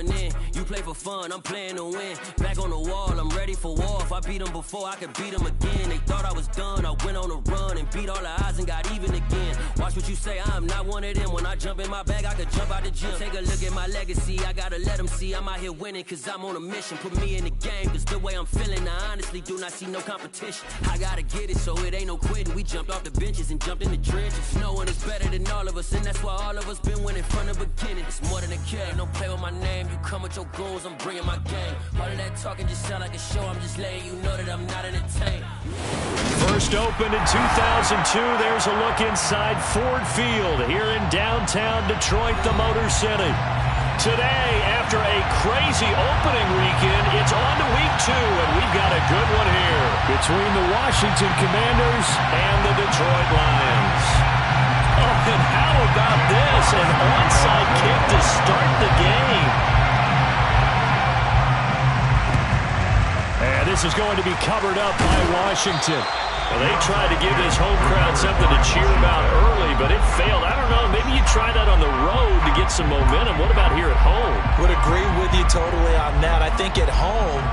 going in. You play for fun, I'm playing to win. Back on the wall, I'm ready for war. If I beat them before, I could beat them again. They thought I was done, I went on a run and beat all the odds and got even again. Watch what you say, I'm not one of them. When I jump in my bag, I could jump out the gym. Take a look at my legacy, I gotta let them see I'm out here winning, cause I'm on a mission. Put me in the game, cause the way I'm feeling, I honestly do not see no competition. I gotta get it, so it ain't no quitting. We jumped off the benches and jumped in the trenches. No one is better than all of us, and that's why all of us been winning from the beginning. It's more than a game, don't play with my name. You come with your goons, I'm bringing my game. All of that talking just sound like a show, I'm just letting you know that I'm not entertained. First opened in 2002, there's a look inside Ford Field here in downtown Detroit, the Motor City. Today, after a crazy opening weekend, it's on to week 2, and we've got a good one here between the Washington Commanders and the Detroit Lions. Oh, and how about this? An onside kick to start the game. And this is going to be covered up by Washington. Well, they tried to give this home crowd something to cheer about early, but it failed. I don't know, maybe you try that on the road to get some momentum. What about here at home? Would agree with you totally on that. I think at home,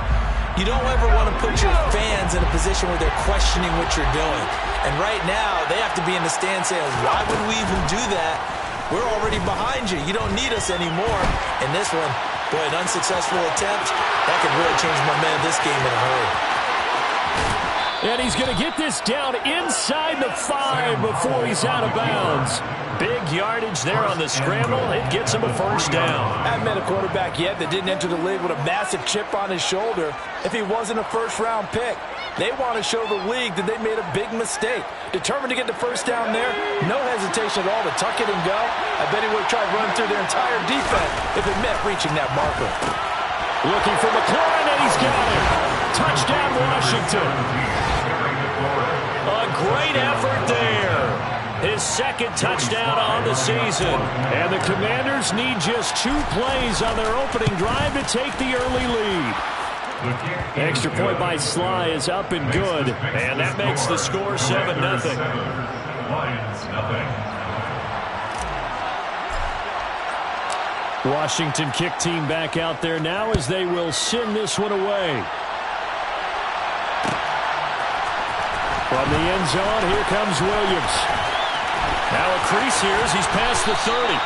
you don't ever want to put your fans in a position where they're questioning what you're doing. And right now, they have to be in the stand saying, why would we even do that? We're already behind you. You don't need us anymore. And this one, boy, an unsuccessful attempt, that could really change the momentum of this game in a hurry. And he's going to get this down inside the 5 before he's out of bounds. Big yardage there on the scramble. It gets him a first down. I haven't met a quarterback yet that didn't enter the league with a massive chip on his shoulder if he wasn't a first-round pick. They want to show the league that they made a big mistake. Determined to get the first down there, no hesitation at all to tuck it and go. I bet he would have tried running through their entire defense if it meant reaching that marker. Looking for McLaurin, and he's got it. Touchdown, Washington. A great effort there. His second touchdown on the season. And the Commanders need just 2 plays on their opening drive to take the early lead. Extra point by Sly is up and good. And that makes the score 7-0. Washington kick team back out there now as they will send this one away. From the end zone, here comes Williams. Now a crease here as he's past the 30.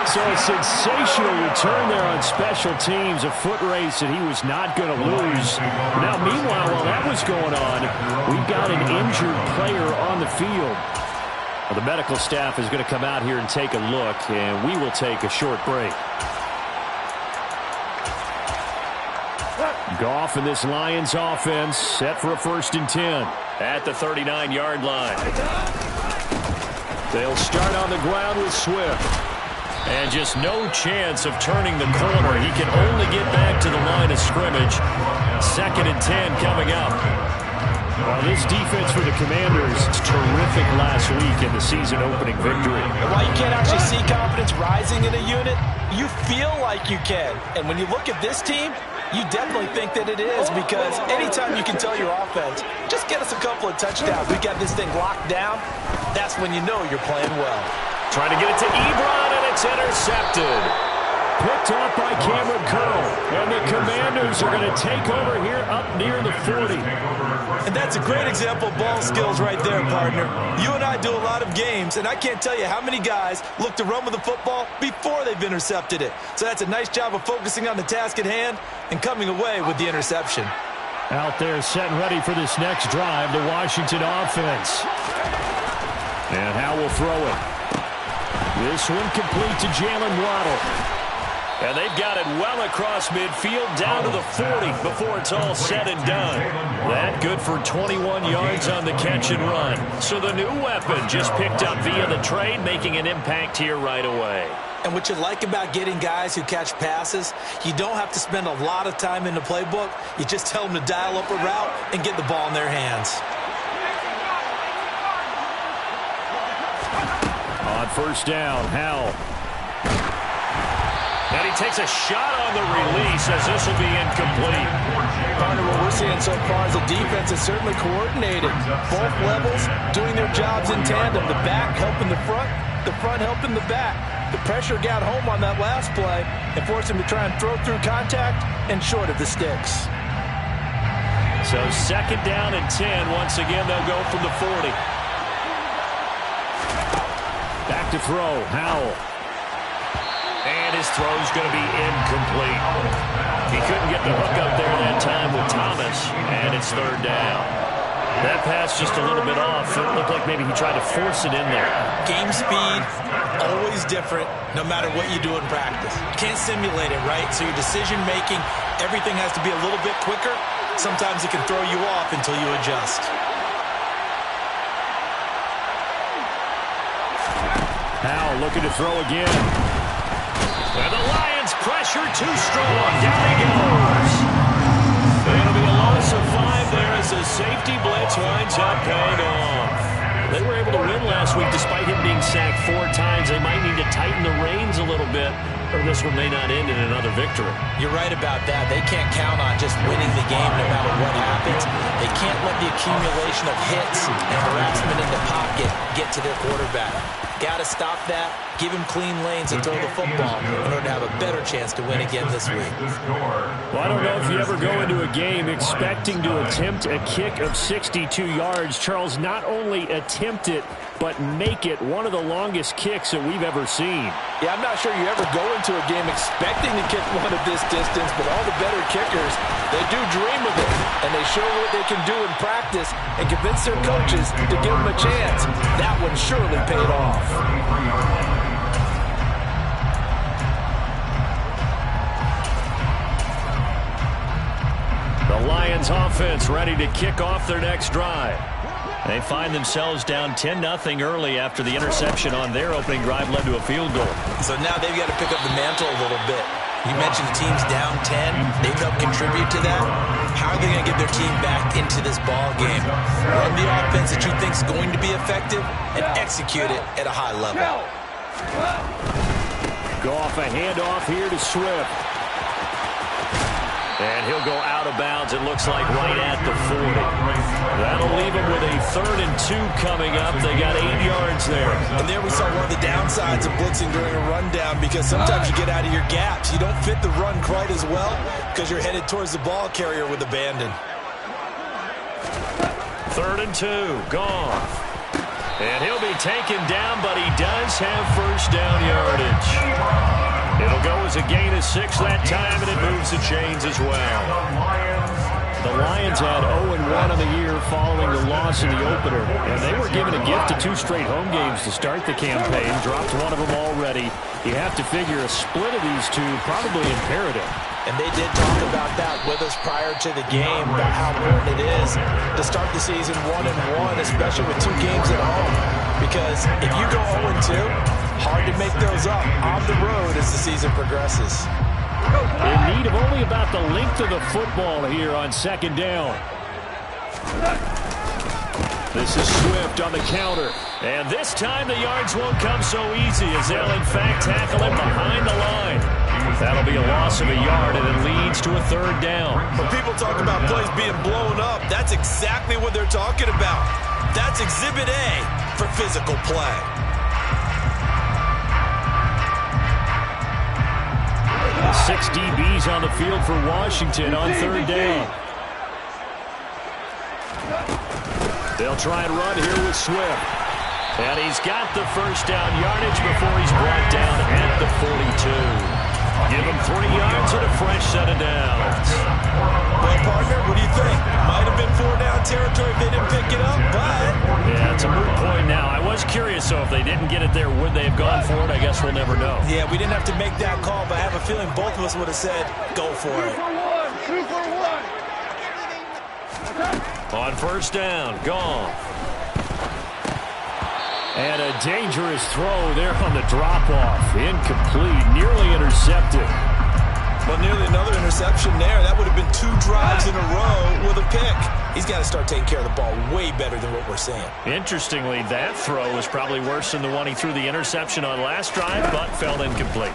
So a sensational return there on special teams, a foot race that he was not going to lose. Now, meanwhile, while that was going on, we've got an injured player on the field. Well, the medical staff is going to come out here and take a look, and we will take a short break. Goff and this Lions offense set for a 1st and 10 at the 39-yard line. They'll start on the ground with Swift. And just no chance of turning the corner. He can only get back to the line of scrimmage. 2nd and 10 coming up. Well, this defense for the Commanders is terrific last week in the season-opening victory. While you can't actually see confidence rising in a unit, you feel like you can. And when you look at this team, you definitely think that it is, because anytime you can tell your offense, just get us a couple of touchdowns, we got this thing locked down, that's when you know you're playing well. Trying to get it to Ebron, and it's intercepted. Picked off by Cameron Curl. And the Commanders are going to take over here up near the 40. And that's a great example of ball skills right there, partner. You and I do a lot of games, and I can't tell you how many guys look to run with the football before they've intercepted it. So that's a nice job of focusing on the task at hand and coming away with the interception. Out there set and ready for this next drive, the Washington offense. And Howe will throw it. This one complete to Jalen Waddle. And they've got it well across midfield down to the 40 before it's all said and done. That good for 21 yards on the catch and run. So the new weapon just picked up via the trade, making an impact here right away. And what you like about getting guys who catch passes, you don't have to spend a lot of time in the playbook. You just tell them to dial up a route and get the ball in their hands. On 1st down, Howell. And he takes a shot on the release as this will be incomplete. Partner, what we're seeing so far is the defense is certainly coordinated. Both levels doing their jobs in tandem. The back helping the front, The front helping the back. The pressure got home on that last play and forced him to try and throw through contact and short of the sticks. So 2nd down and 10. Once again, they'll go from the 40. Back to throw, Howell. And his throw's going to be incomplete. He couldn't get the hook up there that time with Thomas, and it's 3rd down. That pass just a little bit off. It looked like maybe he tried to force it in there. Game speed, always different, no matter what you do in practice. You can't simulate it, right? So your decision-making, everything has to be a little bit quicker. Sometimes it can throw you off until you adjust. Howell looking to throw again. And the Lions pressure too strong. Down he goes. It'll be a loss of 5 there as the safety blitz winds up paying off. They were able to win last week despite him being sacked 4 times. They might need to tighten the reins a little bit, or this one may not end in another victory. You're right about that. They can't count on just winning the game no matter what happens. They can't let the accumulation of hits and harassment in the pocket get to their quarterback. Got to stop that, give him clean lanes and throw the football in order to have a better chance to win again this week. Well, I don't know if you ever go into a game expecting to attempt a kick of 62 yards. Charles, not only attempt it, but make it one of the longest kicks that we've ever seen. Yeah, I'm not sure you ever go into a game expecting to kick one of this distance, but all the better kickers, they do dream of it, and they show what they can do in practice and convince their coaches to give them a chance. That one surely paid off. The Lions offense ready to kick off their next drive. They find themselves down 10-0 early after the interception on their opening drive led to a field goal. So now they've got to pick up the mantle a little bit. You mentioned the team's down 10. They've helped contribute to that. How are they going to get their team back into this ball game? Run the offense that you think is going to be effective and execute it at a high level. Go off a handoff here to Swift. And he'll go out of bounds, it looks like, right at the 40. That'll leave him with a 3rd and 2 coming up. They got 8 yards there. And there we saw one of the downsides of blitzing during a rundown, because sometimes you get out of your gaps. You don't fit the run quite as well because you're headed towards the ball carrier with abandon. 3rd and 2, gone. And he'll be taken down, but he does have 1st down yardage. It'll go as a gain of 6 that time, and it moves the chains as well. The Lions had 0-1 on the year following the loss in the opener, and they were given a gift of 2 straight home games to start the campaign. Dropped one of them already. You have to figure a split of these 2 probably imperative. And they did talk about that with us prior to the game, about how important it is to start the season 1-1, especially with 2 games at home. Because if you go 0-2, hard to make those up on the road as the season progresses. In need of only about the length of the football here on 2nd down. This is Swift on the counter. And this time the yards won't come so easy as they'll in fact tackle him behind the line. That'll be a loss of a yard, and it leads to a 3rd down. When people talk about plays being blown up, that's exactly what they're talking about. That's Exhibit A for physical play. Six DBs on the field for Washington on 3rd down. They'll try and run here with Swift. And he's got the 1st down yardage before he's brought down at the 42. Give him 3 yards and a fresh set of downs. Well, partner, what do you think? Might have been 4-down territory if they didn't pick it up, but... Yeah, it's a moot point now. I was curious, so if they didn't get it there, would they have gone for it? I guess we'll never know. Yeah, we didn't have to make that call, but I have a feeling both of us would have said, go for it. 2 for 1. On 1st down, gone. And a dangerous throw there on the drop-off. Incomplete, nearly intercepted. But nearly another interception there. That would have been 2 drives in a row with a pick. He's got to start taking care of the ball way better than what we're seeing. Interestingly, that throw was probably worse than the one he threw the interception on last drive, but fell incomplete.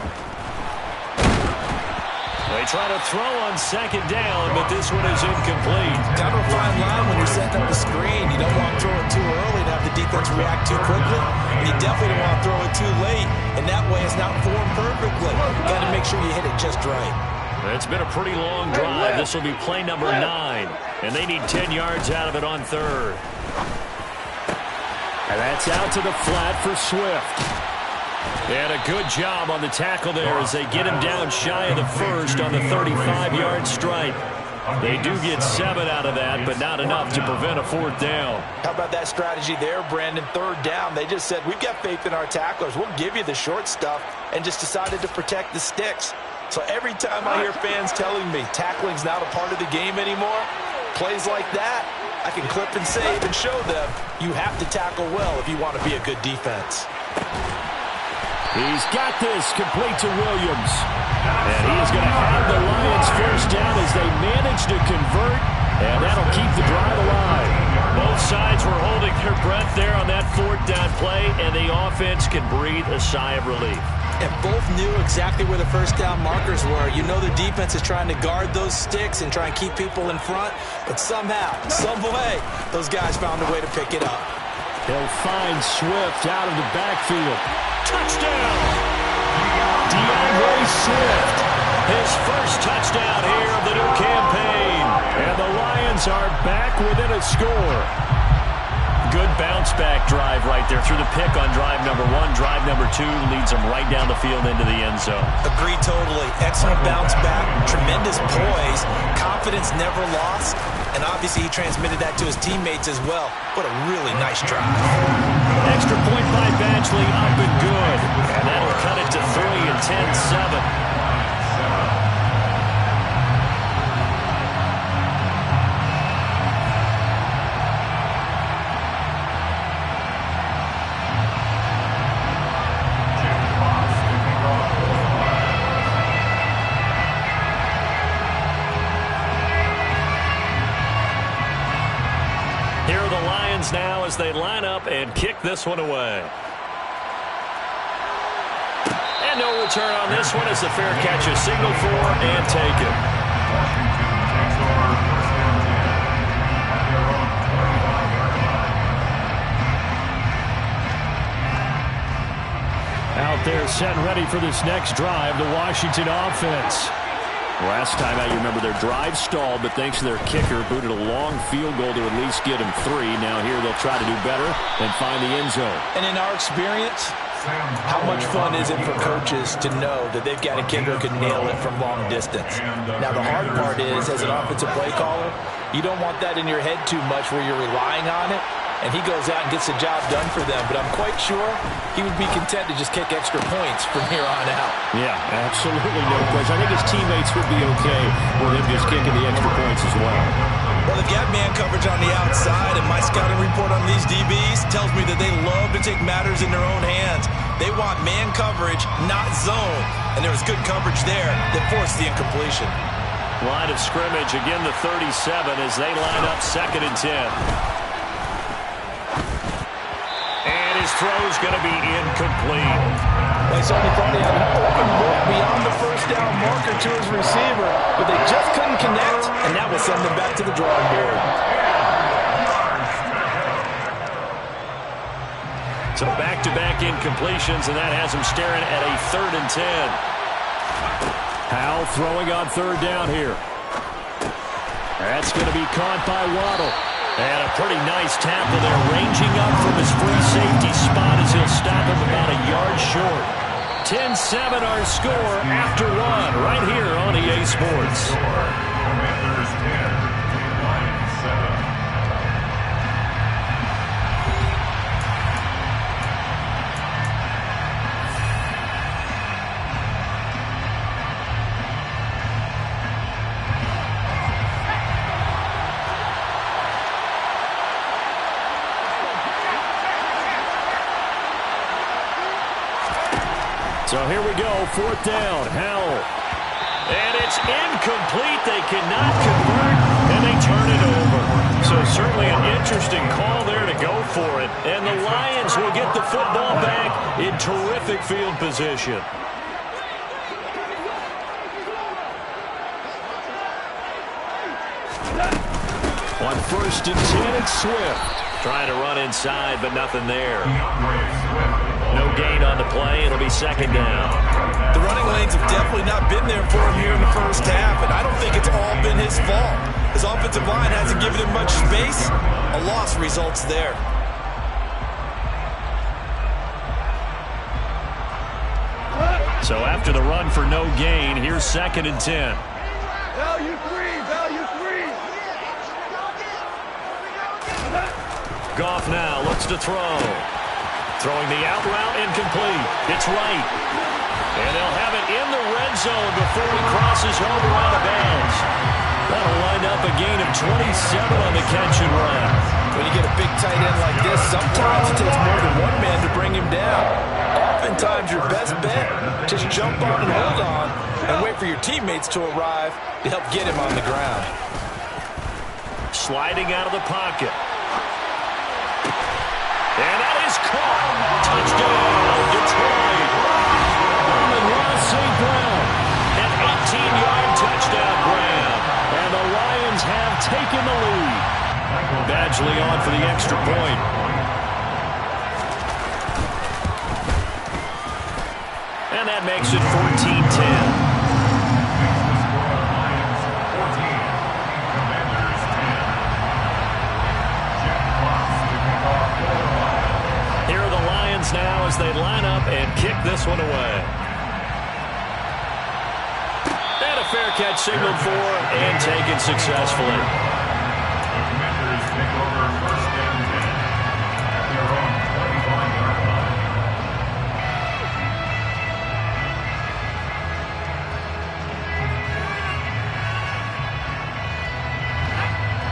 They try to throw on second down, but this one is incomplete. Kind of a fine line when you're setting up the screen. You don't want to throw it too early and have the defense react too quickly. And you definitely don't want to throw it too late. And that way it's not formed perfectly. You got to make sure you hit it just right. It's been a pretty long drive. This will be play number 9. And they need 10 yards out of it on third. And that's out to the flat for Swift. And a good job on the tackle there as they get him down shy of the first on the 35-yard stripe. They do get 7 out of that, but not enough to prevent a 4th down. How about that strategy there, Brandon? 3rd down, they just said, we've got faith in our tacklers. We'll give you the short stuff, and just decided to protect the sticks. So every time I hear fans telling me tackling's not a part of the game anymore, plays like that, I can clip and save and show them you have to tackle well if you want to be a good defense. He's got this complete to Williams. And he is going to have the Lions first down as they manage to convert, and that'll keep the drive alive. Both sides were holding their breath there on that 4th down play, and the offense can breathe a sigh of relief. And both knew exactly where the first down markers were. You know the defense is trying to guard those sticks and try and keep people in front, but somehow, some way, those guys found a way to pick it up. They'll find Swift out of the backfield. Touchdown! DeAndre Swift, his first touchdown here of the new campaign. And the Lions are back within a score. Good bounce-back drive right there through the pick on drive number 1. Drive number 2 leads them right down the field into the end zone. Agree totally. Excellent bounce-back, tremendous poise, confidence never lost, and obviously he transmitted that to his teammates as well. What a really nice drive. Extra point by Badgley, up and good. And that'll cut it to 3 and 10-7. Now as they line up and kick this one away. And no return on this one as the fair catch is signaled for and taken. Out there set and ready for this next drive, the Washington offense. Last time out, you remember their drive stalled, but thanks to their kicker, booted a long field goal to at least get them 3. Now here they'll try to do better and find the end zone. And in our experience, how much fun is it for coaches to know that they've got a kicker who can nail it from long distance? Now the hard part is, as an offensive play caller, you don't want that in your head too much where you're relying on it. And he goes out and gets the job done for them. But I'm quite sure he would be content to just kick extra points from here on out. Yeah, absolutely no question. I think his teammates would be okay with him just kicking the extra points as well. Well, they've got man coverage on the outside, and my scouting report on these DBs tells me that they love to take matters in their own hands. They want man coverage, not zone. And there was good coverage there that forced the incompletion. Line of scrimmage, again the 37 as they line up 2nd and 10. His throw's going to be incomplete. They certainly thought he had an open look beyond the first down marker to his receiver, but they just couldn't connect, and that will send them back to the drawing board. So back-to-back incompletions, and that has them staring at a 3rd and 10. Howell throwing on 3rd down here. That's going to be caught by Waddle. And a pretty nice tackle there, ranging up from his free safety spot as he'll stop him about a yard short. 10-7 our score after 1 right here on EA Sports. Commanders 10, Lions 7. So here we go, 4th down, Howell. And it's incomplete. They cannot convert, and they turn it over. So certainly an interesting call there to go for it. And the Lions will get the football back in terrific field position. On 1st and 10, it's Swift. Trying to run inside, but nothing there. No gain on the play. It'll be 2nd down. The running lanes have definitely not been there for him here in the first half, and I don't think it's all been his fault. His offensive line hasn't given him much space. A loss results there. So after the run for no gain, here's 2nd and 10. Value three. Goff now looks to throw. Throwing the out route incomplete. It's right. And they'll have it in the red zone before he crosses over out of bounds. That'll wind up a gain of 27 on the catch and run. When you get a big tight end like this, sometimes it takes more than one man to bring him down. Oftentimes your best bet, just jump on and hold on and wait for your teammates to arrive to help get him on the ground. Sliding out of the pocket. And that is caught. Touchdown, Detroit. Amon-Ra St. Brown. An 18-yard touchdown grab. And the Lions have taken the lead. Badgley on for the extra point. And that makes it 14-10. Now as they line up and kick this one away. And a fair catch signaled for and taken successfully.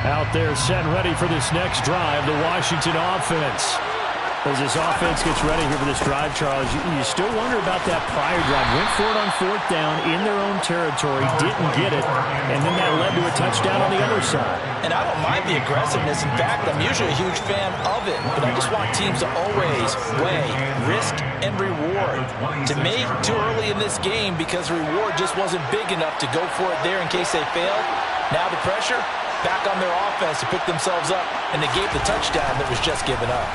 Out there set and ready for this next drive, the Washington offense. As this offense gets ready here for this drive, Charles, you still wonder about that prior drive. Went for it on 4th down in their own territory, didn't get it, and then that led to a touchdown on the other side. And I don't mind the aggressiveness. In fact, I'm usually a huge fan of it, but I just want teams to always weigh risk and reward. To me, too early in this game because the reward just wasn't big enough to go for it there in case they failed. Now the pressure, back on their offense to pick themselves up and negate the touchdown that was just given up.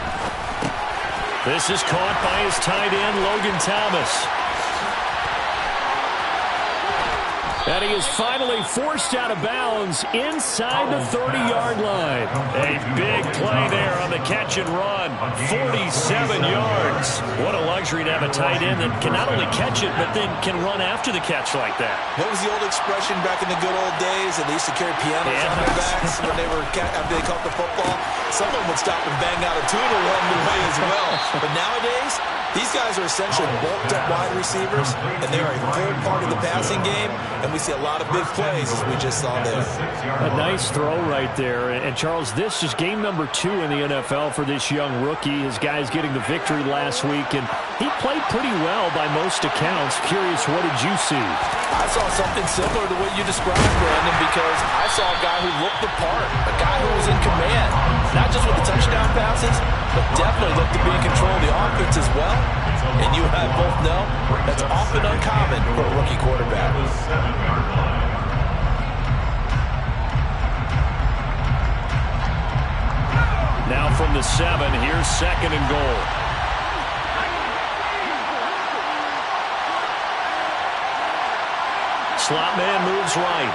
This is caught by his tight end, Logan Thomas. And he is finally forced out of bounds inside the 30-yard line. A big play there on the catch and run. 47 yards. What a luxury to have a tight end that can not only catch it, but then can run after the catch like that. What was the old expression back in the good old days? And they used to carry pianos on their backs when they were after they caught the football. Someone would stop and bang out a tune along the way as well. But nowadays, these guys are essentially bulked-up wide receivers, and they are a full part of the passing game, and we see a lot of big plays as we just saw there. A nice throw right there. And Charles, this is game number 2 in the NFL for this young rookie. His guys getting the victory last week, and he played pretty well by most accounts. Curious, what did you see? I saw something similar to what you described, Brandon, because I saw a guy who looked the part, a guy who was in command, not just with the touchdown passes, but definitely looked to be in control of the offense as well. And you and I both know that's often uncommon for a rookie quarterback. Now from the 7, here's 2nd and goal. Slot man moves right.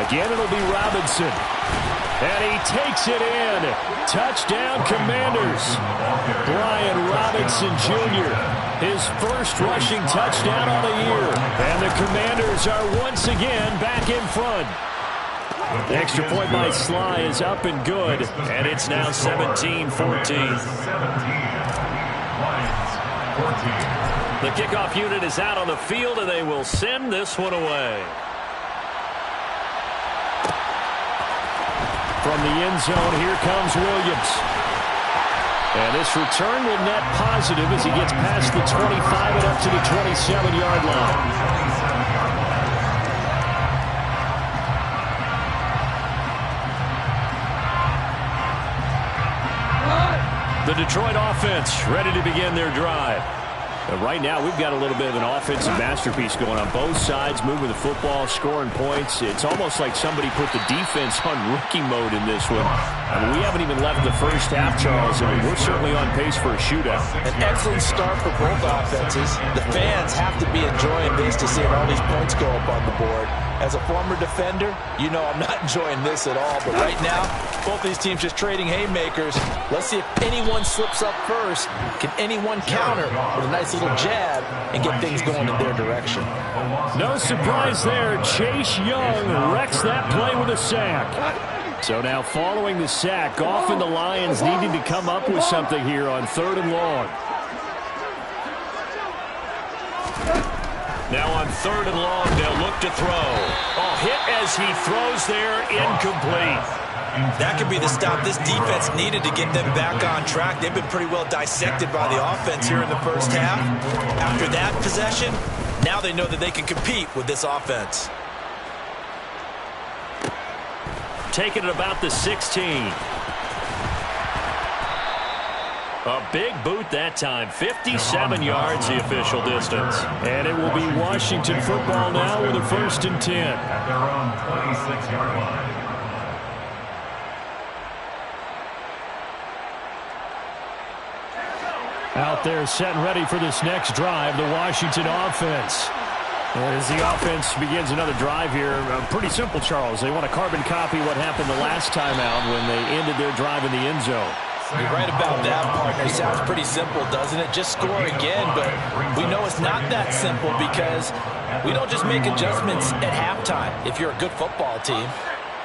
Again, it'll be Robinson. And he takes it in. Touchdown, Commanders. Brian Robinson Jr., his first rushing touchdown on the year. And the Commanders are once again back in front. The extra point by Sly is up and good. And it's now 17-14. The kickoff unit is out on the field, and they will send this one away. From the end zone, here comes Williams. And this return will net positive as he gets past the 25 and up to the 27-yard line. The Detroit offense ready to begin their drive. Right now, we've got a little bit of an offensive masterpiece going on both sides, moving the football, scoring points. It's almost like somebody put the defense on rookie mode in this one. I mean, we haven't even left the first half, Charles, and we're certainly on pace for a shootout. An excellent start for both offenses. The fans have to be enjoying this to see all these points go up on the board. As a former defender, you know I'm not enjoying this at all. But right now, both these teams just trading haymakers. Let's see if anyone slips up first. Can anyone counter with a nice little jab and get things going in their direction? No surprise there. Chase Young wrecks that play with a sack. So now following the sack, often the Lions needing to come up with something here on 3rd and long. Now on 3rd and long, they'll look to throw. Oh, hit as he throws there, incomplete. That could be the stop this defense needed to get them back on track. They've been pretty well dissected by the offense here in the first half. After that possession, now they know that they can compete with this offense. Taking it about the 16. A big boot that time. 57 yards the official distance. And it will be Washington football now with a 1st and 10. At their own 26-yard line. Out there set and ready for this next drive, the Washington offense. As the offense begins another drive here, pretty simple, Charles. They want to carbon copy what happened the last time out when they ended their drive in the end zone. You're right about that, partner. Sounds pretty simple, doesn't it? Just score again, but we know it's not that simple because we don't just make adjustments at halftime if you're a good football team.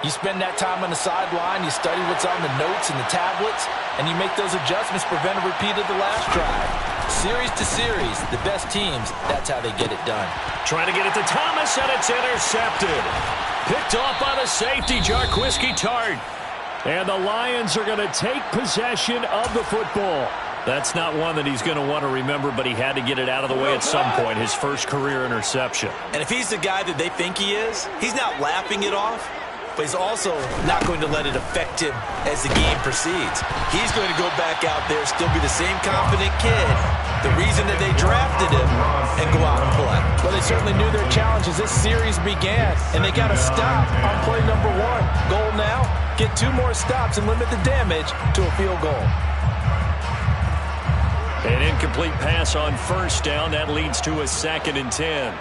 You spend that time on the sideline, you study what's on the notes and the tablets, and you make those adjustments, prevent a repeat of the last drive. Series to series, the best teams, that's how they get it done. Trying to get it to Thomas, and it's intercepted. Picked off by the safety, Jarquiski Tart. And the Lions are going to take possession of the football. That's not one that he's going to want to remember, but he had to get it out of the way at some point, his first career interception. And if he's the guy that they think he is, he's not laughing it off. But he's also not going to let it affect him as the game proceeds. He's going to go back out there, still be the same confident kid, the reason that they drafted him, and go out and play. Well, they certainly knew their challenge as this series began, and they got to stop on play number 1. Goal now, get 2 more stops and limit the damage to a field goal. An incomplete pass on 1st down. That leads to a 2nd and 10.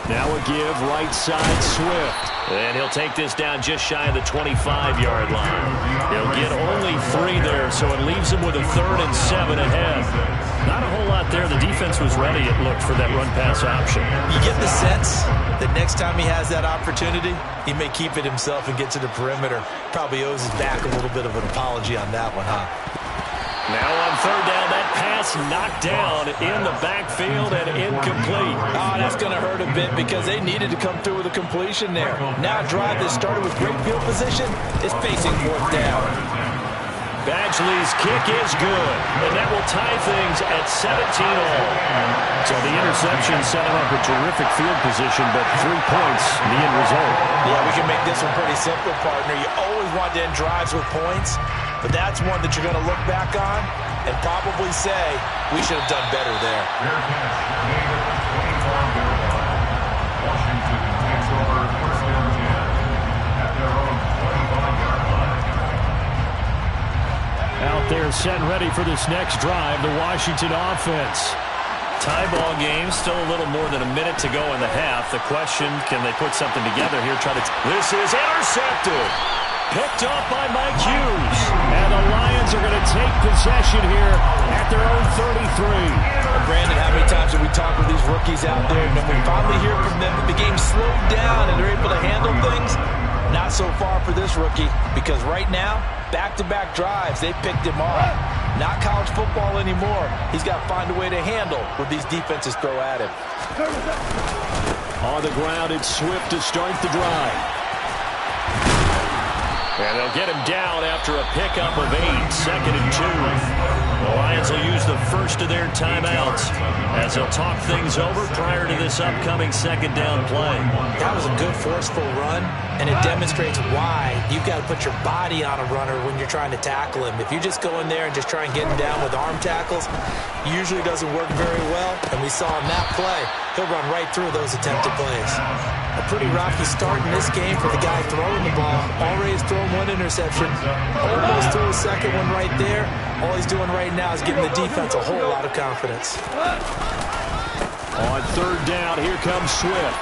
Now a give, right side, Swift. And he'll take this down just shy of the 25-yard line. He'll get only 3 there, so it leaves him with a 3rd and 7 ahead. Not a whole lot there. The defense was ready, it looked, for that run-pass option. You get the sense that next time he has that opportunity, he may keep it himself and get to the perimeter. Probably owes his back a little bit of an apology on that one, huh? Now on 3rd down, that pass knocked down in the backfield and incomplete. Oh, that's going to hurt a bit because they needed to come through with a completion there. Now a drive that started with great field position is facing 4th down. Badgley's kick is good, and that will tie things at 17 all. So the interception set him up a terrific field position, but 3 points in the end result. Yeah, we can make this one pretty simple, partner. You always want to end drives with points, but that's one that you're going to look back on and probably say, we should have done better there. Washington takes over 1st and 10 at their own 25-yard line. Out there set and ready for this next drive, the Washington offense. Tie ball game, still a little more than a minute to go in the half. The question, can they put something together here? This is intercepted. Picked off by Mike Hughes. And the Lions are going to take possession here at their own 33. Brandon, how many times have we talked with these rookies out there, and then we finally hear from them that the game slowed down and they're able to handle things? Not so far for this rookie, because right now, back-to-back drives, they picked him off. Not college football anymore. He's got to find a way to handle what these defenses throw at him. On the ground, it's Swift to start the drive. And they'll get him down after a pickup of 8, 2nd and 2. The Lions will use the first of their timeouts as they'll talk things over prior to this upcoming 2nd down play. That was a good forceful run, and it demonstrates why you've got to put your body on a runner when you're trying to tackle him. If you just go in there and just try and get him down with arm tackles, usually doesn't work very well, and we saw in that play, he'll run right through those attempted plays. A pretty rocky start in this game for the guy throwing the ball. Already has thrown 1 interception, almost threw a 2nd one right there. All he's doing right now is giving the defense a whole lot of confidence. On 3rd down, here comes Swift.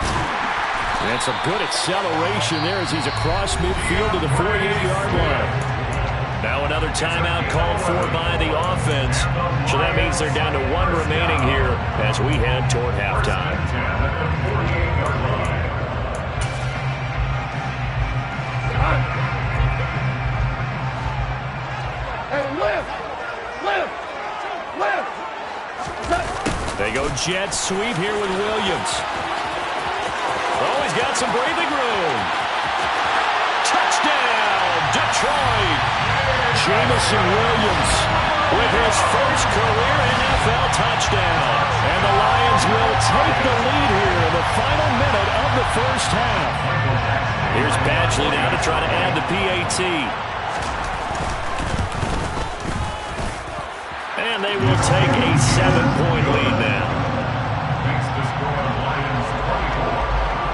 And some good acceleration there as he's across midfield to the 48-yard line. Now another timeout called for by the offense. So that means they're down to 1 remaining here as we head toward halftime. Hey, lift! They go jet sweep here with Williams. Oh, he's got some breathing room. Touchdown, Detroit! Jameson Williams with his first career NFL touchdown. And the Lions will take the lead here in the final minute of the first half. Here's Badgley now to try to add the PAT. And they will take a 7-point lead now. Makes the score Lions 24,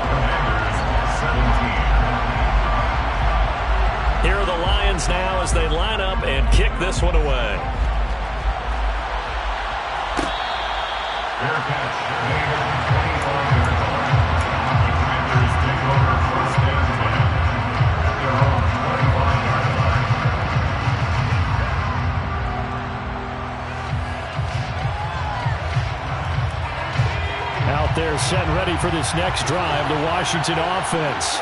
Commanders 17. Here are the Lions now as they line up and kick this one away. Fair catch, made at the 25-yard line. The Commanders take over 1st and 10 at their own 25-yard line. Out there set ready for this next drive, the Washington offense.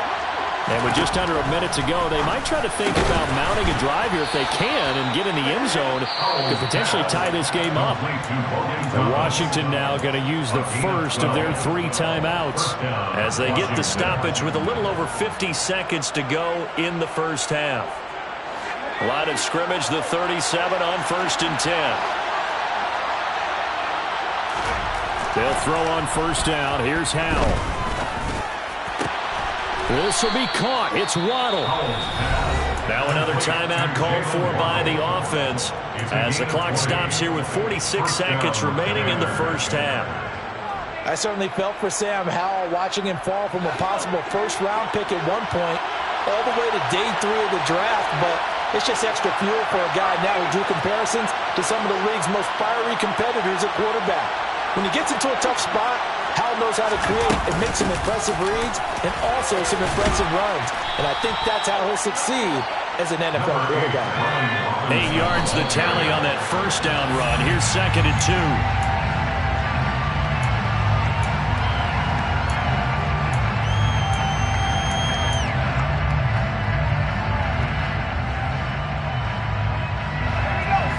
And with just under a minute to go, they might try to think about mounting a drive here if they can and get in the end zone to potentially tie this game up. And Washington now going to use the first of their 3 timeouts as they get the stoppage with a little over 50 seconds to go in the first half. Line of scrimmage, the 37 on 1st and 10. They'll throw on 1st down. Here's Howell. This will be caught. It's Waddle. Now another timeout called for by the offense as the clock stops here with 46 seconds remaining in the first half. I certainly felt for Sam Howell watching him fall from a possible 1st-round pick at one point all the way to day 3 of the draft, but it's just extra fuel for a guy now who drew comparisons to some of the league's most fiery competitors at quarterback. When he gets into a tough spot, Howell knows how to create and make some impressive reads and also some impressive runs. And I think that's how he'll succeed as an NFL quarterback. 8 yards the tally on that 1st down run. Here's 2nd and 2.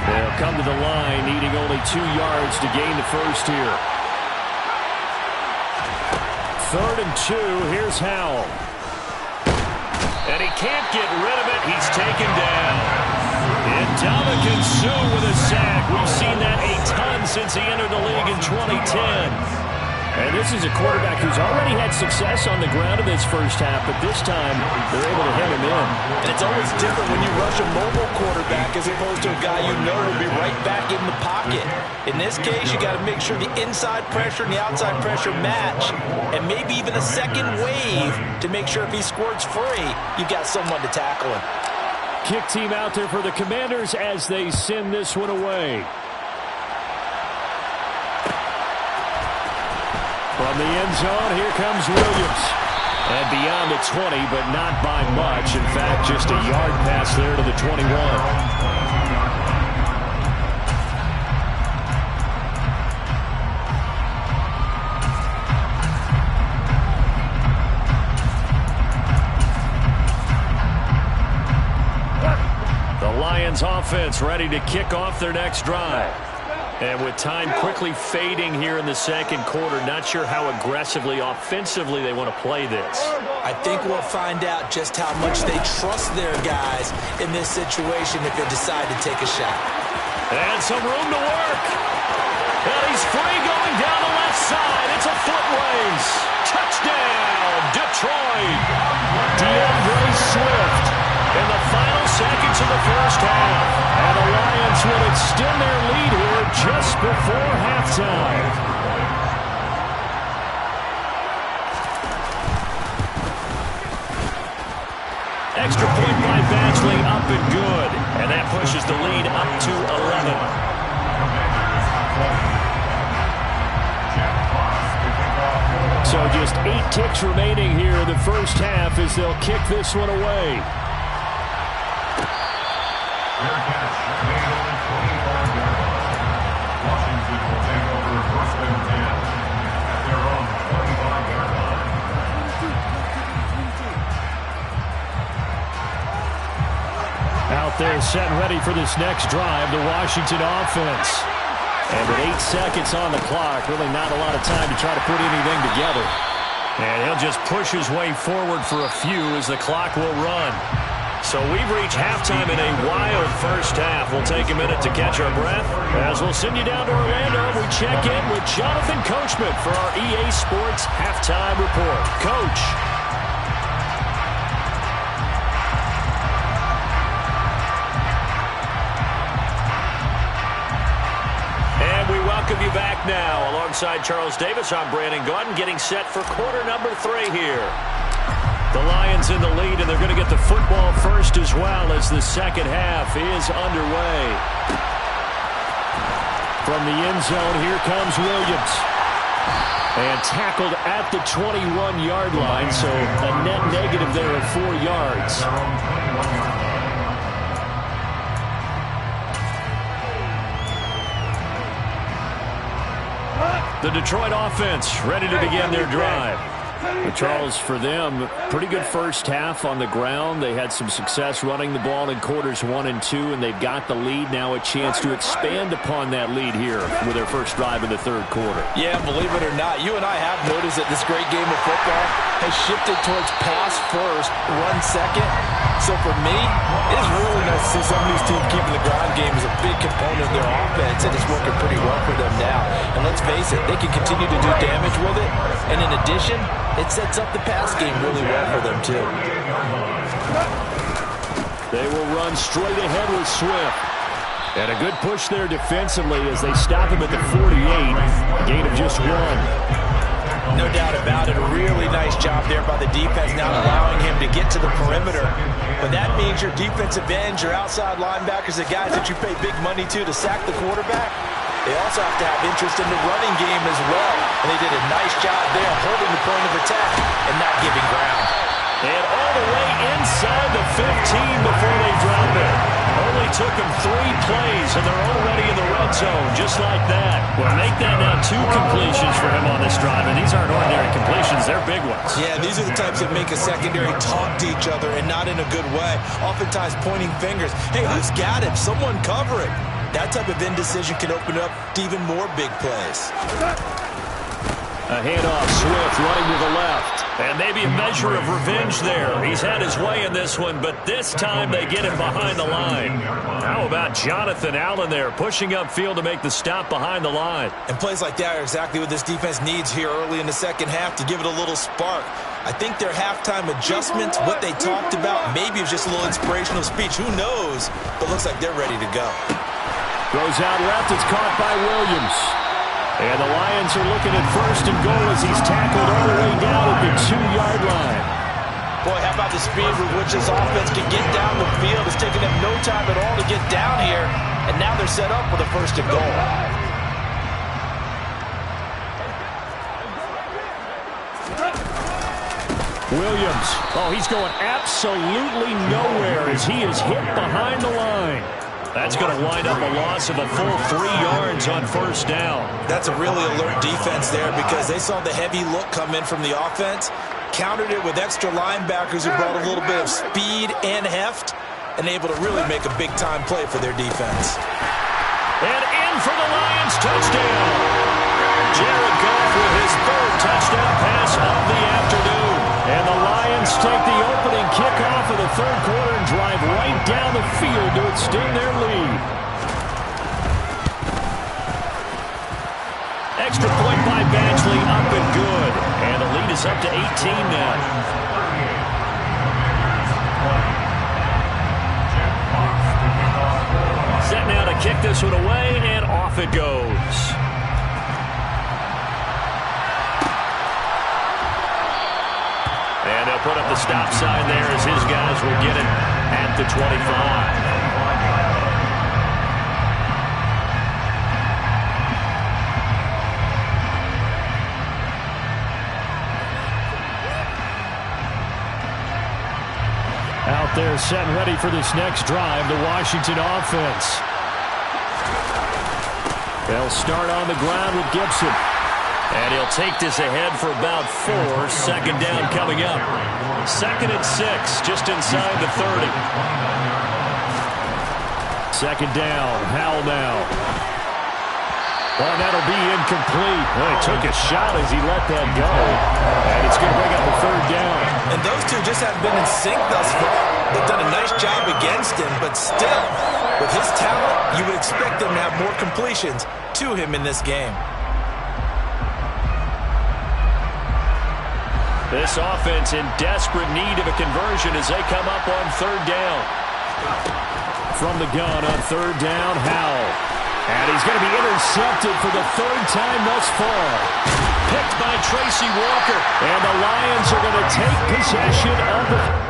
They'll come to the line, needing only 2 yards to gain the first here. 3rd and 2, here's Howell. And he can't get rid of it. He's taken down. And Ndamukong Suh with a sack. We've seen that a ton since he entered the league in 2010. And this is a quarterback who's already had success on the ground in this first half, but this time they're able to hem him in. And it's always different when you rush a mobile quarterback as opposed to a guy you know will be right back in the pocket. In this case, you got to make sure the inside pressure and the outside pressure match, and maybe even a second wave to make sure if he squirts free, you've got someone to tackle him. Kick team out there for the Commanders as they send this one away. From the end zone, here comes Williams. And beyond the 20, but not by much. In fact, just a yard pass there to the 21. The Lions offense ready to kick off their next drive. And with time quickly fading here in the second quarter, not sure how aggressively, offensively they want to play this. I think we'll find out just how much they trust their guys in this situation if they decide to take a shot. And some room to work. And he's free going down the left side. It's a foot race. Touchdown, Detroit. DeAndre Swift in the final seconds of the first half. And the Lions will extend their lead here just before halftime. Extra point by Badgley, up and good. And that pushes the lead up to 11. So just 8 ticks remaining here in the first half as they'll kick this one away. Washington will take over first and 10 at their own 25-yard line. Out there set and ready for this next drive, the Washington offense. And with 8 seconds on the clock, really not a lot of time to try to put anything together. And he'll just push his way forward for a few as the clock will run. So we've reached halftime in a wild first half. We'll take a minute to catch our breath as we'll send you down to Orlando. We check in with Jonathan Coachman for our EA Sports Halftime Report. Coach. Welcome you back now. Alongside Charles Davis, I'm Brandon Gaudin, getting set for quarter number 3 here. The Lions in the lead, and they're going to get the football first as well as the second half is underway. From the end zone, here comes Williams. And tackled at the 21-yard line, so a net negative there of 4 yards. The Detroit offense ready to begin their drive. But Charles, for them, pretty good first half on the ground. They had some success running the ball in quarters 1 and 2, and they've got the lead now, a chance to expand upon that lead here with their first drive in the third quarter. Yeah, believe it or not, you and I have noticed that this great game of football has shifted towards pass first, run second. So for me, it is really nice to see some of these teams keeping the ground game as a big component of their offense, and it's working pretty well for them now. And let's face it, they can continue to do damage with it. And in addition, it sets up the pass game really well for them, too. They will run straight ahead with Swift. And a good push there defensively as they stop him at the 48. Gain of just 1. No doubt about it. A really nice job there by the defense, now allowing him to get to the perimeter. But that means your defensive ends, your outside linebackers, the guys that you pay big money to sack the quarterback, they also have to have interest in the running game as well. And they did a nice job there holding the point of attack and not giving ground. And all the way inside the 15 before they drop it. Only took them 3 plays, and they're already in the red zone, just like that. Well, make that now 2 completions for him on this drive, and these aren't ordinary completions. They're big ones. Yeah, these are the types that make a secondary talk to each other, and not in a good way. Oftentimes pointing fingers. Hey, who's got him? Someone cover it. That type of indecision can open up to even more big plays. A handoff, Swift running to the left. And maybe a measure of revenge there. He's had his way in this one, but this time they get him behind the line. How about Jonathan Allen there, pushing upfield to make the stop behind the line? And plays like that are exactly what this defense needs here early in the second half to give it a little spark. I think their halftime adjustments, what they talked about, maybe it was just a little inspirational speech. Who knows? But looks like they're ready to go. Goes out left. It's caught by Williams. And the Lions are looking at first and goal as he's tackled all the way down at the 2-yard line. Boy, how about the speed with which this offense can get down the field? It's taken them no time at all to get down here. And now they're set up for the first and goal. Williams. Oh, he's going absolutely nowhere as he is hit behind the line. That's going to wind up a loss of a full 3 yards on first down. That's a really alert defense there because they saw the heavy look come in from the offense, countered it with extra linebackers who brought a little bit of speed and heft, and able to really make a big-time play for their defense. And in for the Lions, touchdown. Jared Goff with his 3rd touchdown pass of the afternoon. And the Lions take the opening kickoff of the third quarter and drive right down the field to extend their lead. Extra point by Badgley, up and good. And the lead is up to 18 now. Set now to kick this one away, and off it goes. And they'll put up the stop sign there as his guys will get it at the 25. Out there set and ready for this next drive, the Washington offense. They'll start on the ground with Gibson. And he'll take this ahead for about 4. Second down coming up. 2nd and 6, just inside the 30. Second down, Howell now. Oh, that'll be incomplete. Well, he took a shot as he let that go. And it's going to bring up a 3rd down. And those two just haven't been in sync thus far. They've done a nice job against him, but still, with his talent, you would expect them to have more completions to him in this game. This offense in desperate need of a conversion as they come up on 3rd down. From the gun on 3rd down, Howell. And he's going to be intercepted for the 3rd time thus far. Picked by Tracy Walker. And the Lions are going to take possession of the...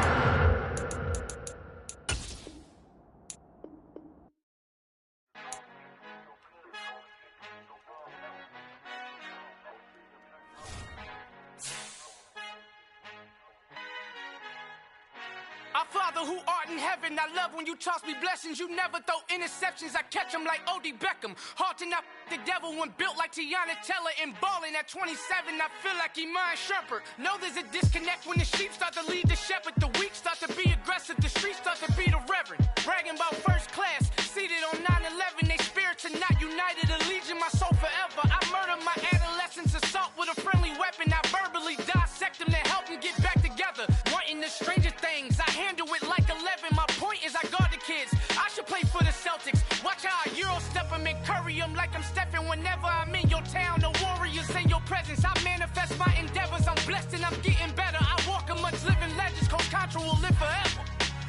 Father who art in heaven, I love when you toss me blessings. You never throw interceptions, I catch them like O.D. Beckham. Hard to not the devil when built like Tiana Teller and balling at 27. I feel like Iman Shumpert. Know there's a disconnect when the sheep start to lead the shepherd. The weak start to be aggressive, the streets start to be the reverend. Bragging about first class, seated on 9/11. They spirits are not united, a legion, my soul forever. I murder my adolescence, assault with a friendly weapon. I verbally dissect them to help them get back together. Wanting the stranger things, I handle it like 11. My point is I guard the kids. I should play for the Celtics. Watch how I Euro step them and curry them like I'm Stephen. Whenever I'm in your town, the Warriors in your presence. I manifest my endeavors. I'm blessed and I'm getting better. I walk amongst living legends. Coach Contra will live forever.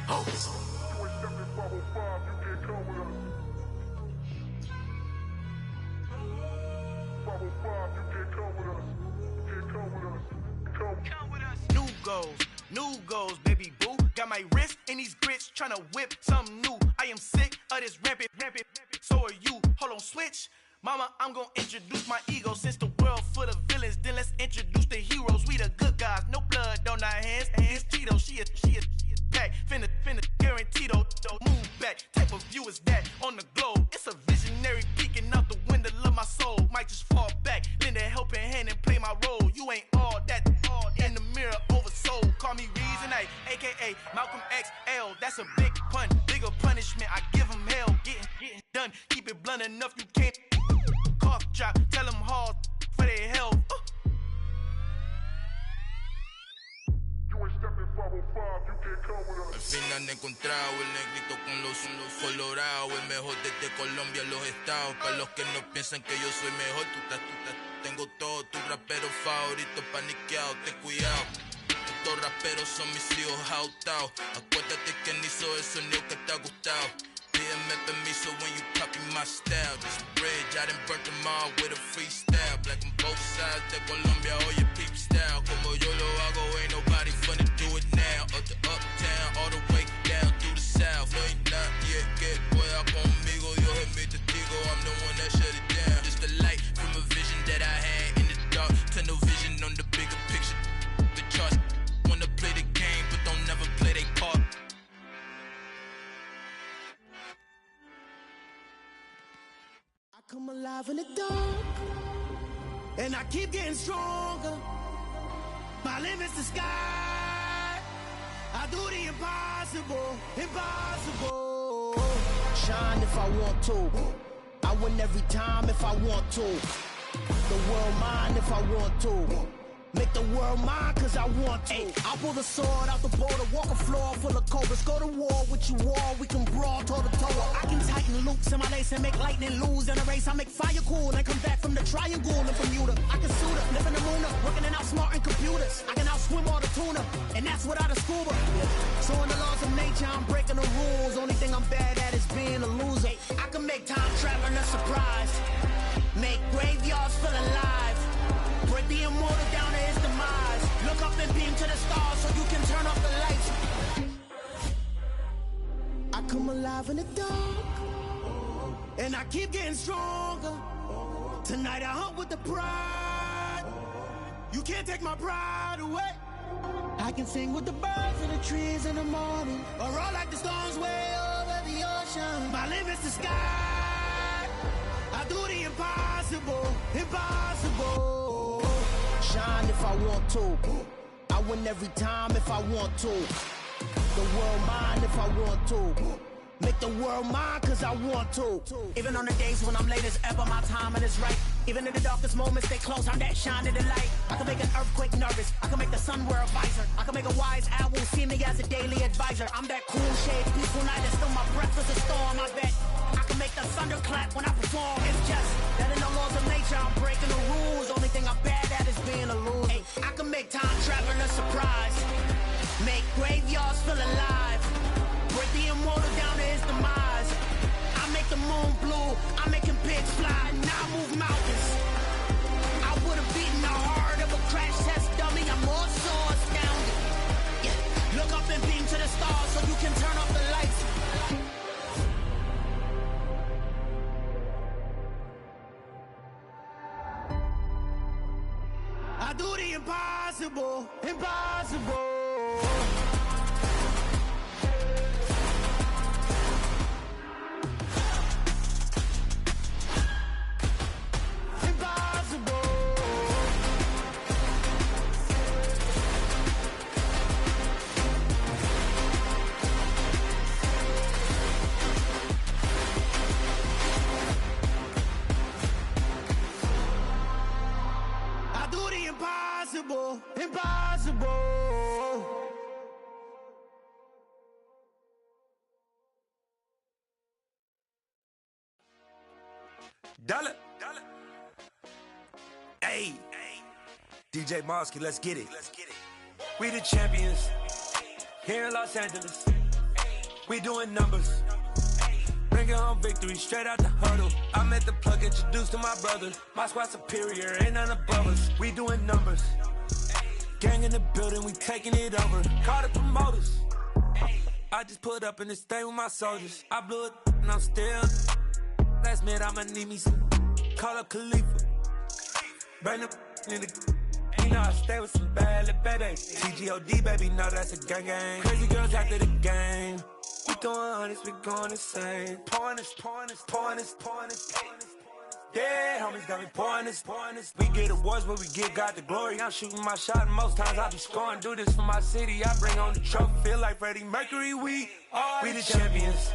Oh. New goals, baby boo. Got my wrist in these grits, tryna whip something new. I am sick of this rampant. So are you. Hold on, switch. Mama, I'm gonna introduce my ego. Since the world full of villains, then let's introduce the heroes. We the good guys, no blood on our hands. It's Tito, she a back. Finna guaranteed don't move back. Type of view is that on the globe. It's a visionary peeking out the window of my soul. Might just fall back, lend a helping hand and play my role. You ain't all that in the mirror oversold. Call me Reason A, aka Malcolm XL. That's a big pun, bigger punishment. I give him hell, getting done. Keep it blunt enough, you can't cough drop. Tell them hard for their health. Al fin han encontrado el negrito con los colorados, el mejor desde Colombia, los estados. Para los que no piensan que yo soy mejor, tengo todo, tu rapero favorito paniqueado, ten cuidado. Estos raperos son mis hijos adoptados. Acuérdate que ni hizo el sonido que te ha gustado. Pídeme permiso when you copy my style. This bridge, I done burnt them all with a freestyle. Black on both sides de Colombia, oye peep style. Como yo lo hago, ain't nobody funny do it now. Up to uptown, all the way down through the south. No hay nadie que pueda conmigo, Dios es mi testigo. I'm the one that shut it down. Just a light from a vision that I had in the dark. Tunnel vision on the bigger picture. The charts wanna play the game, but don't never play their part. Come alive in the dark, and I keep getting stronger. My limit's the sky. I do the impossible, impossible. Shine if I want to. I win every time if I want to. The world mine if I want to. Make the world mine, cause I want to. I'll pull the sword out the border, walk a floor full of cobras. Go to war with you all, we can brawl toe to toe. I can tighten loops in my lace and make lightning lose in a race. I make fire cool and come back from the triangle in Bermuda. I can suit up, live in the moon up, working and outsmarting computers. I can outswim all the tuna, and that's without a scuba. So in the laws of nature, I'm breaking the rules. Only thing I'm bad at is being a loser. I can make time traveling a surprise, make graveyards feel alive, break the immortal down to his demise. Look up and beam to the stars so you can turn off the lights. I come alive in the dark, and I keep getting stronger. Tonight I hunt with the pride. You can't take my pride away. I can sing with the birds and the trees in the morning, or roll like the storms way over the ocean. My limit's the sky. I do the impossible, impossible. Shine if I want to. I win every time if I want to. The world mine if I want to. Make the world mine cause I want to. Even on the days when I'm late as ever, my timing is right. Even in the darkest moments, stay close, I'm that shining the light. I can make an earthquake nervous, I can make the sun wear a visor. I can make a wise owl see me as a daily advisor. I'm that cool shade, peaceful night, and still my breath is a storm, I bet. I can make the thunder clap when I perform. It's just that in the laws of nature, I'm breaking the rules. Only thing I'm bad at is being a loser. Hey, I can make time traveling a surprise, make graveyards feel alive, break the immortal down to his demise. I make the moon blue, I'm making pigs fly, now I move mountains. I would've beaten the heart of a crash test dummy, I'm more so astounded. Yeah, look up and beam to the stars so you can turn off the lights. I do the impossible, impossible. Impossible, impossible. Dollar. Hey, DJ Mosky, let's get it. We the champions here in Los Angeles. We doing numbers. Bringing home victory straight out the huddle. I'm at the plug, introduced to my brother. My squad superior, ain't none above us. We doing numbers. Gang in the building, we taking it over. Call the promoters. I just put up in this thing with my soldiers. I blew it and I'm still. Last minute I'ma need me some. Call up Khalifa. Bring the in the. You know I stay with some bad little baby. TGOD baby, know that's a gang gang. Crazy girls after the game. We doing honest, we going insane. Pouring this. Yeah, homies got me pouring this. We get awards, but we give God the glory. I'm shooting my shot, and most times I be scoring. Do this for my city, I bring on the trophy. Feel like Freddie Mercury, we the champions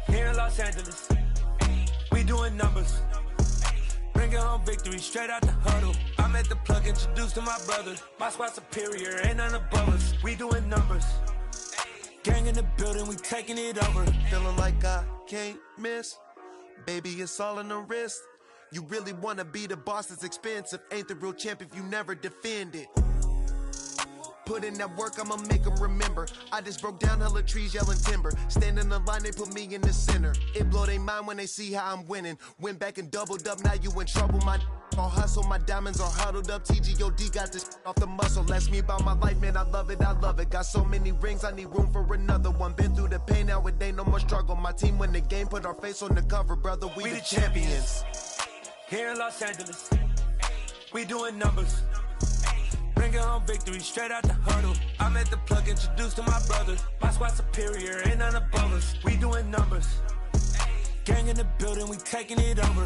here in Los Angeles. We doing numbers. Bringing home victory straight out the huddle. I'm at the plug, introduced to my brother. My squad superior, ain't none above us. We doing numbers. Gang in the building, we taking it over. Feeling like I can't miss. Baby, it's all in the wrist. You really wanna be the boss, it's expensive. Ain't the real champ if you never defend it. Put in that work, I'ma make them remember. I just broke down hella trees, yelling timber. Stand in the line, they put me in the center. It blow their mind when they see how I'm winning. Went back and doubled up, now you in trouble. My all hustle, my diamonds are huddled up. TGOD got this off the muscle. Ask me about my life, man, I love it. Got so many rings, I need room for another one. Been through the pain, now it ain't no more struggle. My team win the game, put our face on the cover, brother. We the champions. Here in Los Angeles, we doing numbers. Bringing home victory straight out the huddle. I'm at the plug, introduced to my brother. My squad superior, ain't none above us. We doing numbers. Gang in the building, we taking it over.